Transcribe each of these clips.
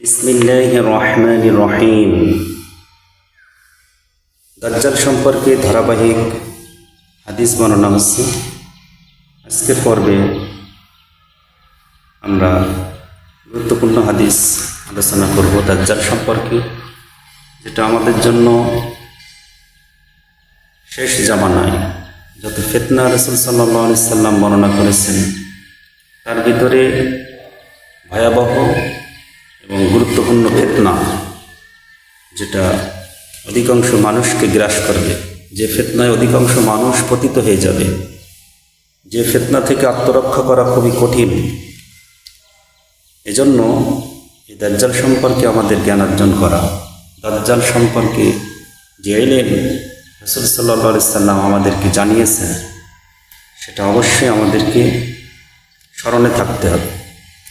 বিসমিল্লাহির রহমানির রহিম। দাজ্জাল সম্পর্কে ধারাবাহিক হাদিস বর্ণনা হচ্ছে। আজকের পর্বে আমরা গুরুত্বপূর্ণ হাদিস আলোচনা করব দাজ্জাল সম্পর্কে, যেটা আমাদের জন্য শেষ জামানায় যত ফিতনা রাসূল সাল্লাল্লাহু আলাইহি সাল্লাম বর্ণনা করেছেন, তার ভিতরে ভয়াবহ এবং গুরুত্বপূর্ণ ফিতনা, যেটা অধিকাংশ মানুষকে গ্রাস করবে, যে ফিতনায় অধিকাংশ মানুষ পতিত হয়ে যাবে, যে ফিতনা থেকে আত্মরক্ষা করা খুবই কঠিন। এজন্য এই দাজ্জাল সম্পর্কে আমাদের জ্ঞান অর্জন করা, দাজ্জাল সম্পর্কে যে ইলম রাসূল সাল্লাল্লাহু আলাইহি সাল্লাম আমাদেরকে জানিয়েছেন, সেটা অবশ্যই আমাদেরকে স্মরণে থাকতে হবে।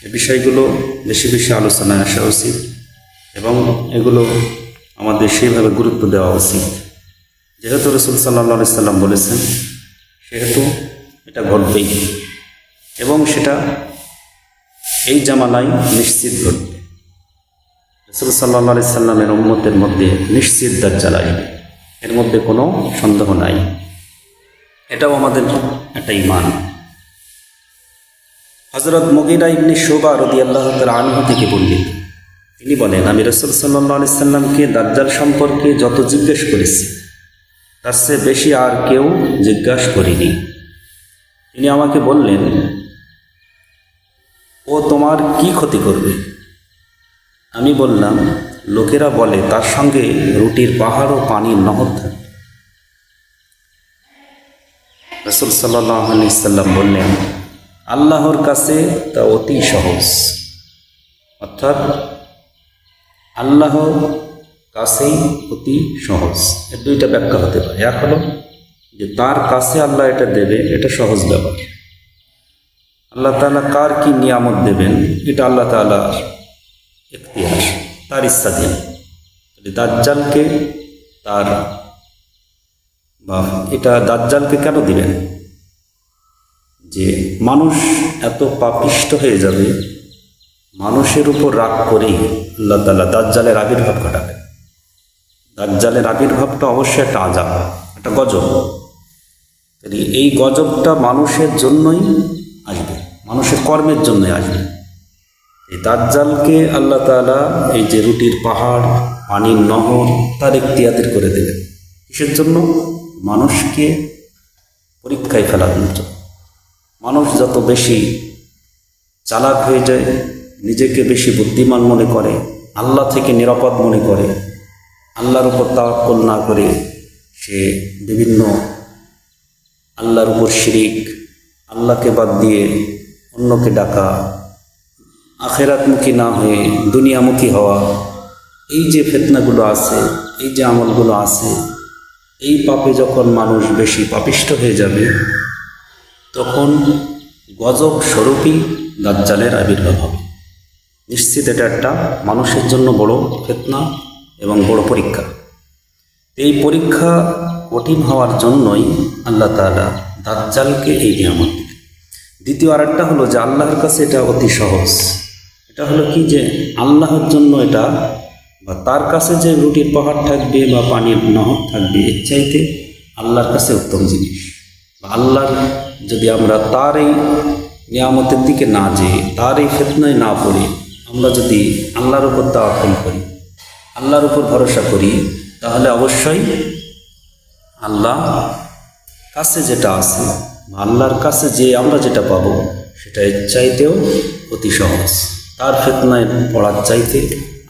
এই বিষয়গুলো বেশি বেশি আলোচনায় আসা উচিত এবং এগুলো আমাদের সেইভাবে গুরুত্ব দেওয়া উচিত। যেহেতু রাসূল সাল্লাল্লাহু আলাইহি সাল্লাম বলেছেন, সেহেতু এটা ঘটবেই এবং সেটা এই জামানায় নিশ্চিত ঘটবে। রাসূল সাল্লাল্লাহু আলাইহি সাল্লামের উম্মতের মধ্যে নিশ্চিত দাজ্জাল আসবে, এর মধ্যে কোনো সন্দেহ নাই। এটাও আমাদের একটা ঈমান। হযরত মুগীরা ইবনে শুবা রাদিয়াল্লাহু তাআলা আনহু থেকে বর্ণিত, তিনি বলেন, আমি রাসূল সাল্লাল্লাহু আলাইহি সাল্লামকে দাজ্জাল সম্পর্কে যত জিজ্ঞেস করেছি, তার চেয়ে বেশি আর কেউ জিজ্ঞাসা করিনি। তিনি আমাকে বললেন, ও তোমার কি ক্ষতি করবে? আমি বললাম, লোকেরা বলে তার সঙ্গে রুটির পাহাড় ও পানির নহর থাকবে। রাসূল সাল্লাল্লাহু আলাইহি সাল্লাম বললেন, আল্লাহর কাছে তা অতি সহজ। অর্থাৎ আল্লাহর কাছেই অতি সহজ। এর দুইটা ব্যাখ্যা হতে পারে। এক হলো যে তার কাছে আল্লাহ এটা দেবে, এটা সহজ ব্যাপার। আল্লাহ তাআলা কার কি নিয়ামত দেবেন, এটা আল্লাহ তাআলার ইখতিয়ার, তার ইচ্ছাধীন। দাজ্জালকে তার বা এটা দাজ্জালকে কেন দিবেন? যে মানুষ এত পাপিষ্ট হয়ে যাবে, মানুষের উপর রাগ করেই আল্লাহ তাআলা দাজ্জালের আবির্ভাব ঘটাবেন। দাজ্জালের আবির্ভাবটা অবশ্যই একটা আযাব, একটা গজব। এই গজবটা মানুষের জন্যই আসবে, মানুষের কর্মের জন্যই আসবে। এই দাজ্জালকে আল্লাহ তাআলা এই যে রুটির পাহাড়, পানির নহর, তার ইখতিয়ার করে দেবেন। কিসের জন্য? মানুষকে পরীক্ষায় ফেলানোর জন্য। মানুষ যত বেশি চালাক হয়ে যায়, নিজেকে বেশি বুদ্ধিমান মনে করে, আল্লাহ থেকে নিরাপদ মনে করে, আল্লাহর উপর তাওয়াক্কুল না করে সে বিভিন্ন আল্লাহর উপর শিরিক, আল্লাহকে বাদ দিয়ে অন্যকে ডাকা, আখিরাতমুখী না হয়ে দুনিয়ামুখী হওয়া, এই যে ফিতনাগুলো আছে, এই যে আমলগুলো আছে, এই পাপে যখন মানুষ বেশি পাপিষ্ট হয়ে যাবে, তখন গজব স্বরূপই দাজ্জালের আবির্ভাব হবে। নিশ্চিত এটা একটা মানুষের জন্য বড় ফিতনা এবং বড় পরীক্ষা। এই পরীক্ষা কঠিন হওয়ার জন্যই আল্লাহ তাআলা দাজ্জালকে এই নিয়ামত দিবেন। দ্বিতীয় আরেকটা হলো যে আল্লাহর কাছে এটা অতি সহজ। এটা হলো কি, যে আল্লাহর জন্য এটা বা তার কাছে যে রুটির পাহাড় থাকবে বা পানির নহর থাকবে, এর চাইতে আল্লাহর কাছে উত্তম জিনিস। আল্লাহর যদি আমরা তার এই নিয়ামতের দিকে না যেয়ে, তার এই ফিতনায় না পড়ে, আমরা যদি আল্লাহর উপর তাওয়াক্কুল করি, আল্লাহর উপর ভরসা করি, তাহলে অবশ্যই আল্লাহ কাছে যেটা আছে, আল্লাহর কাছে যে আমরা যেটা পাবো, সেটা এর চাইতেও অতি সহজ। তার ফিতনায় পড়ার চাইতে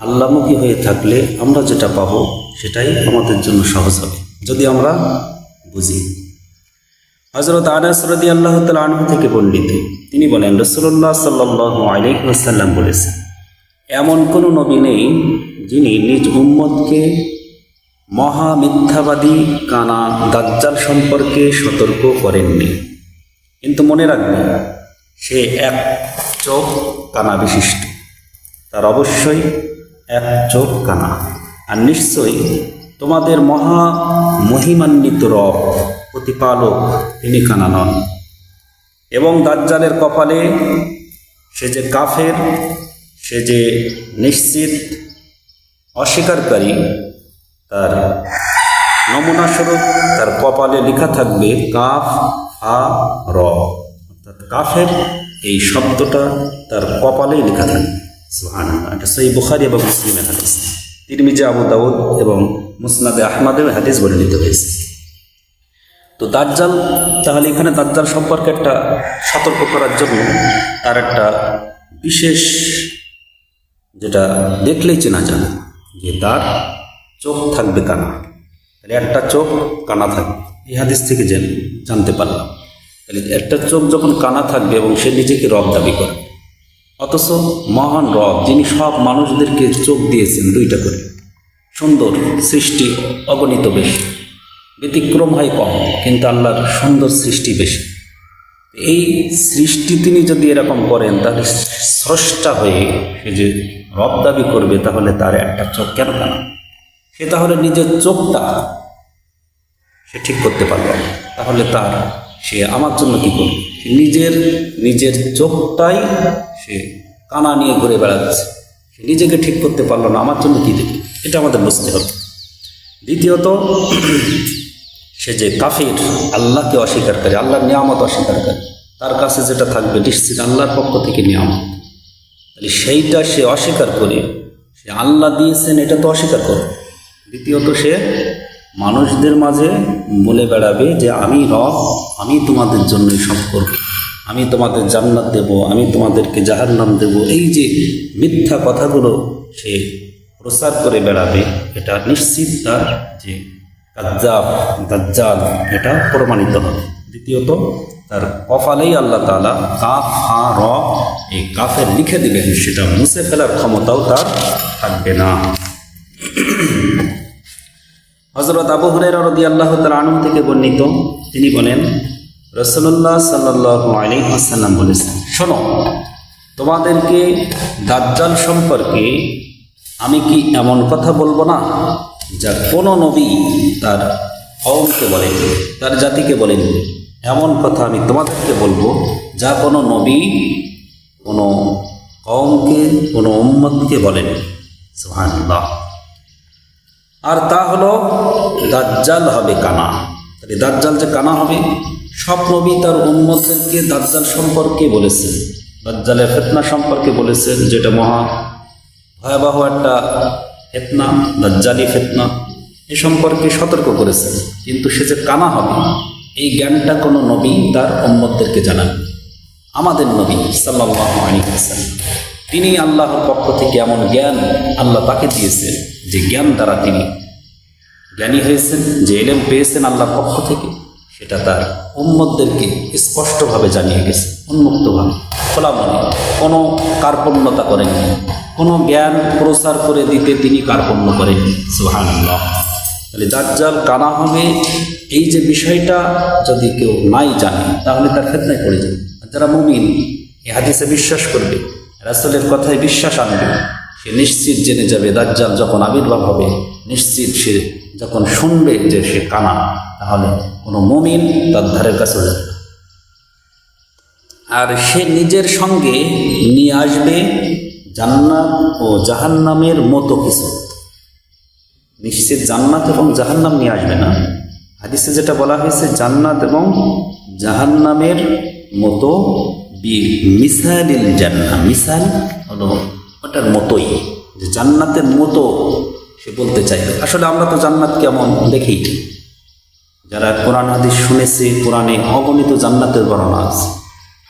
আল্লাহমুখী হয়ে থাকলে আমরা যেটা পাবো, সেটাই আমাদের জন্য সহজ হবে, যদি আমরা বুঝি। হযরত আনাস রাদিয়াল্লাহু তাআলা আনহু থেকে বর্ণিত, তিনি বলেন, রাসূলুল্লাহ সাল্লাল্লাহু আলাইহি ওয়াসাল্লাম বলেছেন, এমন কোনো নবী নেই যিনি নিজ উম্মতকে মহা মিথ্যাবাদী কানা দাজ্জাল সম্পর্কে সতর্ক করেননি। কিন্তু মনে রাখবে, সে এক চোখ কানা বিশিষ্ট, তার অবশ্যই এক চোখ কানা। আর নিশ্চয়ই তোমাদের মহা মহিমান্বিত রব প্রতিপালক তিনি কানা নন। এবং দাজ্জালের কপালে সে যে কাফের সে যে নিশ্চিত অস্বীকারী, তার নমুনাস্বরূপ তার কপালে লেখা থাকবে কাফ হা র, অর্থাৎ কাফের এই শব্দটা তার কপালেই লেখা থাকবে। সুবহানাল্লাহ। এটা সহিহ বুখারী এবং মুসলিমের হাদিস, তিরমিজি, আবু দাউদ এবং মুসনাদে আহমদের হাদিস বর্ণিত হয়েছে। তো দাজ্জাল, তাহলে এখানে দাজ্জাল সম্পর্কে একটা সতর্ক করার জন্য তার একটা বিশেষ, যেটা দেখলেই চেনা যাবে, যে তার চোখ থাকবে কানা। তাহলে একটা চোখ কানা থাকবে, এই হাদিস থেকে জানতে পারলাম। তাহলে একটা চোখ যখন কানা থাকবে এবং সে নিজেকে রব দাবি করে, অথচ মহান রব যিনি সব মানুষদেরকে চোখ দিয়েছেন দুইটা করে, সুন্দর সৃষ্টি অগণিত বেশি, ব্যতিক্রম হয় কম, কিন্তু আল্লাহর সুন্দর সৃষ্টি বেশি। এই সৃষ্টি তিনি যদি এরকম করেন, তাহলে স্রষ্টা হয়ে সে যে রব দাবি করবে, তাহলে তার একটা চোখ কেন কানা? সে তাহলে নিজের চোখটা সে ঠিক করতে পারল না, তাহলে সে আমার জন্য কি করবে? নিজের চোখটাই সে কানা নিয়ে ঘুরে বেড়াচ্ছে, সে নিজেকে ঠিক করতে পারলো না, আমার জন্য কি দেবে? এটা আমাদের বুঝতে হবে। দ্বিতীয়ত, সে যে কাফির, আল্লাহকে অস্বীকার করে, আল্লাহর নিয়ামত অস্বীকার করে, তার কাছে যেটা থাকবে নিশ্চিত আল্লাহর পক্ষ থেকে নিয়ামত, তাহলে সেইটা সে অস্বীকার করে, সে আল্লাহ দিয়েছেন এটা তো অস্বীকার করে। দ্বিতীয়ত, সে মানুষদের মাঝে বলে বেড়াবে যে আমি রব, আমি তোমাদের জন্যই সব করব, আমি তোমাদের জান্নাত দেব, আমি তোমাদেরকে জাহান্নাম দেব, এই যে মিথ্যা কথাগুলো সে প্রচার করে বেড়াবে, এটা নিশ্চিত তার যে কাজ্জাব, দাজ্জাল, এটা প্রমাণিত হবে। দ্বিতীয়ত, তার কপালেই আল্লাহ তাআলা কাফ হা র, এই কাফের লিখে দিবেন, সেটা মুছে ফেলার ক্ষমতাও তার থাকবে না। হযরত আবু হুরায়রা রাদিয়াল্লাহু তাআলা আনহু থেকে বর্ণিত, তিনি বলেন, রাসূলুল্লাহ সাল্লাল্লাহু আলাইহি ওয়াসাল্লাম বলেছেন, শোনো, তোমাদেরকে দাজ্জাল সম্পর্কে আমি কি এমন কথা বলবো না যা কোনো নবী তার কওমকে বলেনি, তার জাতিকে বলেনি। এমন কথা আমি তোমাদেরকে বলবো যা কোনো নবী কোনো কওমকে, কোনো উম্মতকে বলেনি। সুবহানাল্লাহ। আর তা হলো দাজ্জাল হবে কানা। তাহলে দাজ্জাল যে কানা হবে, সব নবী তার উম্মতদেরকে দাজ্জাল সম্পর্কে বলেছেন, দাজ্জালের ফিতনা সম্পর্কে বলেছেন, যেটা মহা ভয়াবহ একটা ফিতনা, দাজ্জালি ফিতনা, এ সম্পর্কে সতর্ক করেছেন। কিন্তু সে যে কানা হবে, এই জ্ঞানটা কোনো নবী তার উম্মতদেরকে জানান। আমাদের নবী সাল্লাল্লাহু আলাইহি ওয়াসাল্লাম, তিনি আল্লাহর পক্ষ থেকে এমন জ্ঞান আল্লাহ তাকে দিয়েছেন, যে জ্ঞান দ্বারা তিনি জ্ঞানী হয়েছেন, যে ইলম পেয়েছেন আল্লাহর পক্ষ থেকে, সেটা তার উম্মতদেরকে স্পষ্টভাবে জানিয়ে গেছে, উন্মুক্তভাবে, খোলা মনে, কোনো কার্পণ্যতা করেননি, কোনো জ্ঞান প্রচার করে দিতে তিনি কার্পণ্য করেননি। সুবহানাল্লাহ। তাহলে দাজ্জাল কানা হবে, এই যে বিষয়টা যদি কেউ নাই জানে, তাহলে তার ফিতনায় পড়ে যাবে। যারা মুমিন, এই হাদিসে বিশ্বাস করবে, রাসূলের কথায় বিশ্বাস আনবে, সে নিশ্চিত জেনে যাবে দাজ্জাল যখন আবির্ভাব হবে, নিশ্চিত সে যখন শুনবে যে সে কানা, তাহলে কোনো মুমিন তার ধারের কাছে যাবে না। আর সে নিজের সঙ্গে নিয়ে আসবে জান্নাত ও জাহান্নামের মতো কিছু। নিশ্চিত জান্নাত এবং জাহান্নাম নিয়ে আসবে না, হাদিসে যেটা বলা হয়েছে জান্নাত এবং জাহান্নামের মতো, মিসালিল জান্নাহ, মিসাল হলো ওটার মতোই, যে জান্নাতের মতো সে বলতে চাইবে। আসলে আমরা তো জান্নাত কেমন দেখি, যারা কোরআন হাদিস শুনেছে, কোরআনে অগণিত জান্নাতের বর্ণনা আছে,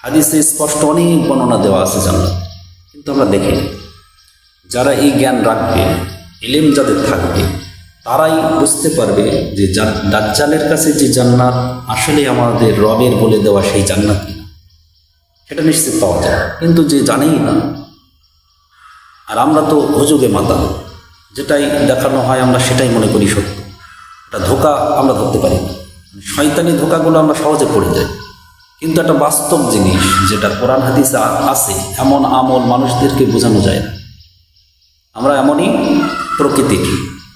হাদিসে স্পষ্ট অনেক বর্ণনা দেওয়া আছে জান্নাত, কিন্তু আমরা দেখি। যারা এই জ্ঞান রাখবে, ইলম যাদের থাকবে, তারাই বুঝতে পারবে যে দাজ্জালের কাছে যে জান্নাত আসলে আমাদের রবের বলে দেওয়া সেই জান্নাত কিনা, সেটা নিশ্চিত পাওয়া যায়। কিন্তু যে জানেই না, আর আমরা তো হুজুগে মাতা, যেটাই দেখানো হয় আমরা সেটাই মনে করি সত্য, এটা ধোঁকা আমরা ধরতে পারি না, শয়তানি ধোঁকাগুলো আমরা সহজে পড়ে যাই। কিন্তু একটা বাস্তব জিনিস যেটা কোরআন হাদিসে আছে, এমন আমল মানুষদেরকে বোঝানো যায় না। আমরা এমনই প্রকৃতির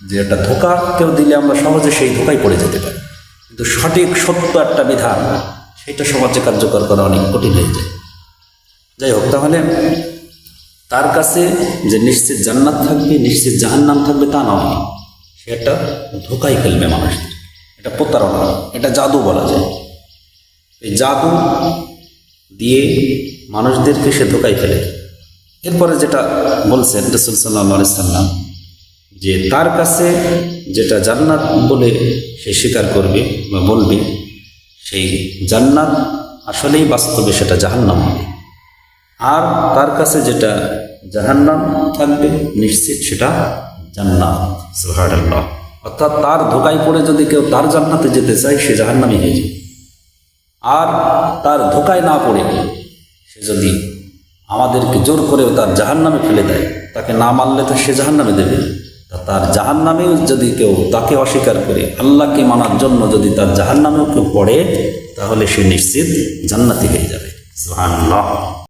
যে একটা ধোঁকা কেউ দিলে আমরা সহজে সেই ধোঁকায় পড়ে যেতে পারি, কিন্তু সঠিক সত্য একটা বিধান, সেটা সমাজে কার্যকর করা অনেক কঠিন হয়ে যায়। যাই হোক, তাহলে তার কাছে যে নিশ্চিত জান্নাত থাকবে, নিশ্চিত জাহান্নাম থাকবে তা নয়। সে একটা ধোকাই ফেলবে মানুষদের, এটা প্রতারণা, এটা জাদু বলা যায়। এই জাদু দিয়ে মানুষদেরকে সে ধোকাই ফেলে। এরপরে যেটা বলছেন রাসূল সাল্লাল্লাহু আলাইহি সাল্লাম, যে তার কাছে যেটা জান্নাত বলে সে স্বীকার করবে বা বলবে, সেই জান্নাত আসলেই বাস্তবে সেটা জাহান্নাম হবে। আর তার কাছে যেটা জাহান্নাম থাকবে নিশ্চিত সেটা জান্নাত। সুবহানাল্লাহ। অর্থাৎ তার ধোকায় পড়ে যদি কেউ তার জান্নাতে যেতে চায়, সে জাহান্নামী হয়ে যাবে। আর তার ধোকায় না পড়ে সে যদি আমাদেরকে জোর করেও তার জাহান্নামে ফেলে দেয়, তাকে না মারলে তো সে জাহান্নামে দেবে। তার জাহান্নামেও যদি কেউ তাকে অস্বীকার করে আল্লাহকে মানার জন্য যদি তার জাহান্নামেও কেউ পড়ে, তাহলে সে নিশ্চিত জান্নাতি হয়ে যাবে। সুবহানাল্লাহ।